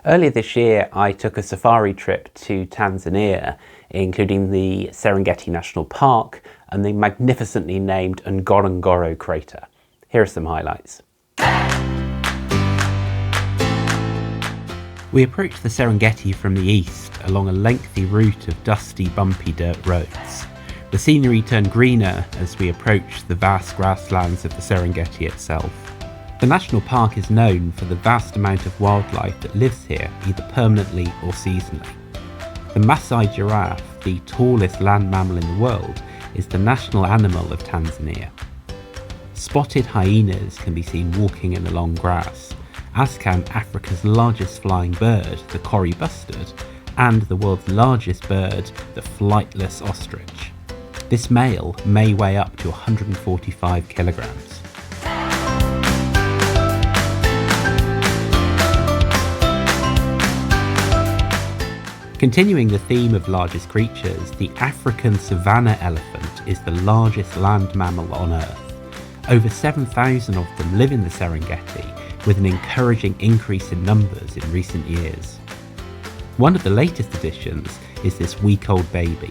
Earlier this year, I took a safari trip to Tanzania, including the Serengeti National Park and the magnificently named Ngorongoro crater. Here are some highlights. We approached the Serengeti from the east along a lengthy route of dusty, bumpy dirt roads. The scenery turned greener as we approached the vast grasslands of the Serengeti itself. The national park is known for the vast amount of wildlife that lives here, either permanently or seasonally. The Maasai giraffe, the tallest land mammal in the world, is the national animal of Tanzania. Spotted hyenas can be seen walking in the long grass, as can Africa's largest flying bird, the Kori bustard, and the world's largest bird, the flightless ostrich. This male may weigh up to 145 kilograms. Continuing the theme of largest creatures, the African savanna elephant is the largest land mammal on Earth. Over 7,000 of them live in the Serengeti, with an encouraging increase in numbers in recent years. One of the latest additions is this week-old baby.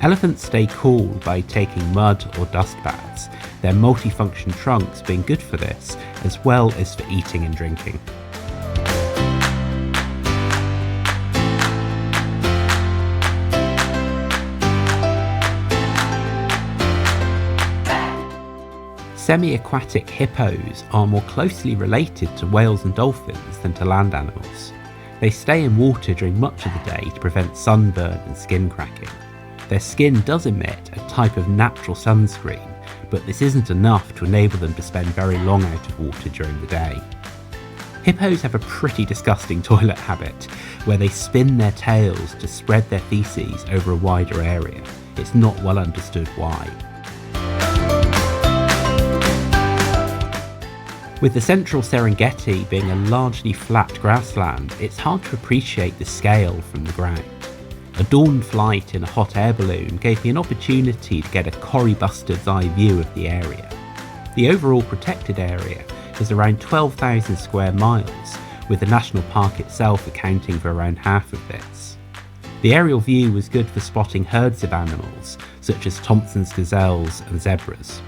Elephants stay cool by taking mud or dust baths, their multifunction trunks being good for this, as well as for eating and drinking. Semi-aquatic hippos are more closely related to whales and dolphins than to land animals. They stay in water during much of the day to prevent sunburn and skin cracking. Their skin does emit a type of natural sunscreen, but this isn't enough to enable them to spend very long out of water during the day. Hippos have a pretty disgusting toilet habit, where they spin their tails to spread their feces over a wider area. It's not well understood why. With the central Serengeti being a largely flat grassland, it's hard to appreciate the scale from the ground. A dawn flight in a hot air balloon gave me an opportunity to get a Kori bustard's eye view of the area. The overall protected area is around 12,000 square miles, with the national park itself accounting for around half of this. The aerial view was good for spotting herds of animals, such as Thompson's gazelles and zebras.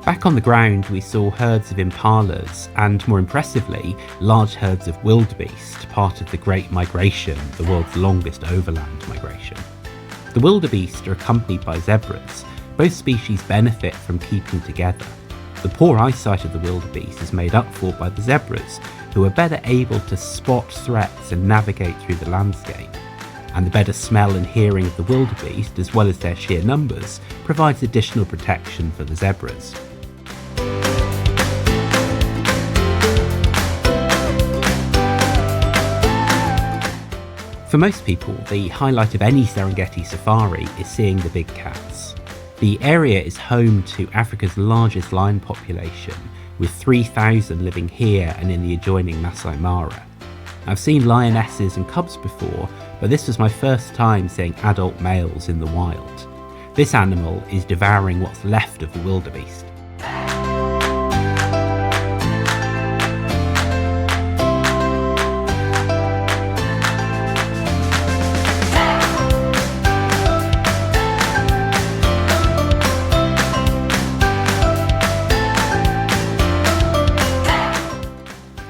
Back on the ground, we saw herds of impalas and, more impressively, large herds of wildebeest, part of the Great Migration, the world's longest overland migration. The wildebeest are accompanied by zebras. Both species benefit from keeping together. The poor eyesight of the wildebeest is made up for by the zebras, who are better able to spot threats and navigate through the landscape. And the better smell and hearing of the wildebeest, as well as their sheer numbers, provides additional protection for the zebras. For most people, the highlight of any Serengeti safari is seeing the big cats. The area is home to Africa's largest lion population, with 3,000 living here and in the adjoining Masai Mara. I've seen lionesses and cubs before, but this was my first time seeing adult males in the wild. This animal is devouring what's left of the wildebeest.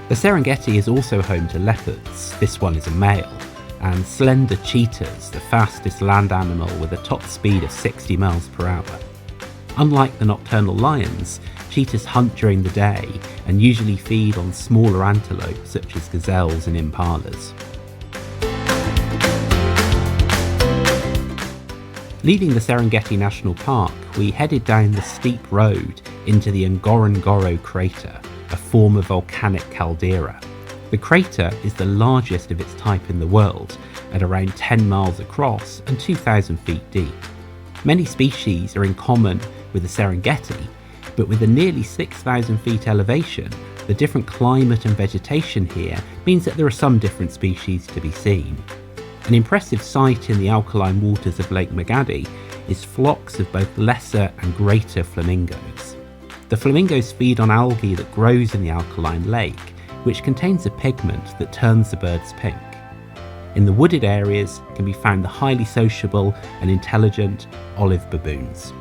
The Serengeti is also home to leopards, this one is a male, and slender cheetahs, the fastest land animal with a top speed of 60 miles per hour. Unlike the nocturnal lions, cheetahs hunt during the day and usually feed on smaller antelope such as gazelles and impalas. Leaving the Serengeti National Park, we headed down the steep road into the Ngorongoro crater, a former volcanic caldera. The crater is the largest of its type in the world, at around 10 miles across and 2,000 feet deep. Many species are in common with the Serengeti, but with a nearly 6,000 feet elevation, the different climate and vegetation here means that there are some different species to be seen. An impressive sight in the alkaline waters of Lake Magadi is flocks of both lesser and greater flamingos. The flamingos feed on algae that grows in the alkaline lake, which contains a pigment that turns the birds pink. In the wooded areas can be found the highly sociable and intelligent olive baboons.